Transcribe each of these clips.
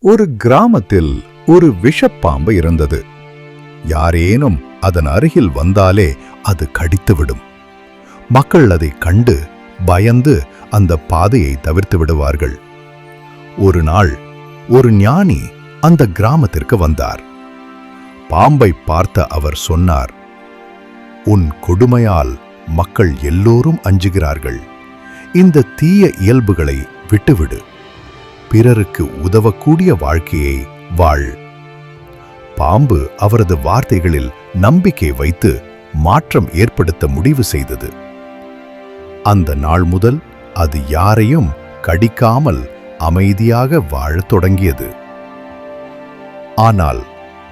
ஒரு கிராமத்தில் ஒரு விஷப்பாம்பு இருந்தது. யாரேனும் அதன் அருகில் வந்தாலே அது கடித்துவிடும். மக்கள் அதை கண்டு பயந்து அந்த பாதையை தவிர்த்து விடுவார்கள். ஒரு நாள் ஒரு ஞானி அந்த கிராமத்திற்கு வந்தார். பாம்பை பார்த்த அவர் சொன்னார், "உன் கொடுமையால் மக்கள் எல்லோரும் அஞ்சுகிறார்கள். இந்த தீய இயல்புகளை விட்டுவிடு. பிறருக்கு உதவக்கூடிய வாழ்க்கையை வாழ்." பாம்பு அவரது வார்த்தைகளில் நம்பிக்கை வைத்து மாற்றம் ஏற்படுத்த முடிவு செய்தது. அந்த நாள் முதல் அது யாரையும் கடிக்காமல் அமைதியாக வாழத் தொடங்கியது. ஆனால்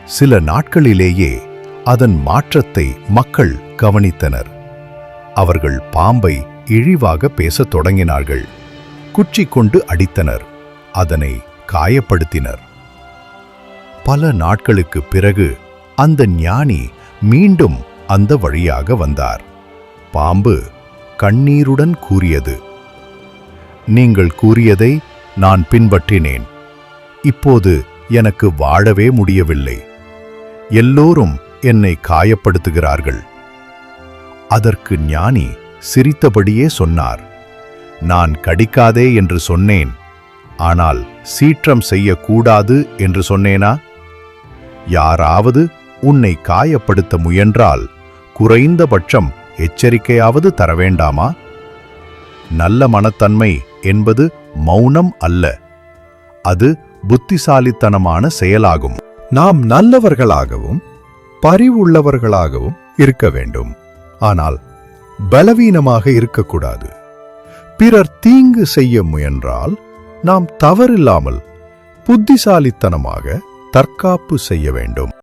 சில நாட்களிலேயே அதன் மாற்றத்தை மக்கள் கவனித்தனர். அவர்கள் பாம்பை இழிவாக பேசத் தொடங்கினார்கள். குச்சி கொண்டு அடித்தனர். அதனை காயப்படுத்தினர். பல நாட்களுக்கு பிறகு அந்த ஞானி மீண்டும் அந்த வழியாக வந்தார். பாம்பு கண்ணீருடன் கூறியது, "நீங்கள் கூறியதை நான் பின்பற்றினேன். இப்போது எனக்கு வாழவே முடியவில்லை. எல்லோரும் என்னை காயப்படுத்துகிறார்கள்." அதற்கு ஞானி சிரித்தபடியே சொன்னார், "நான் கடிக்காதே என்று சொன்னேன். ஆனால் சீற்றம் செய்யக்கூடாது என்று சொன்னேனா? யாராவது உன்னை காயப்படுத்த முயன்றால் குறைந்தபட்சம் எச்சரிக்கையாவது தர வேண்டாமா? நல்ல மனத்தன்மை என்பது மௌனம் அல்ல, அது புத்திசாலித்தனமான செயலாகும்." நாம் நல்லவர்களாகவும் பரிவுள்ளவர்களாகவும் இருக்க வேண்டும். ஆனால் பலவீனமாக இருக்கக்கூடாது. பிறர் தீங்கு செய்ய முயன்றால் நாம் தவறில்லாமல் புத்திசாலித்தனமாக தற்காப்பு செய்ய வேண்டும்.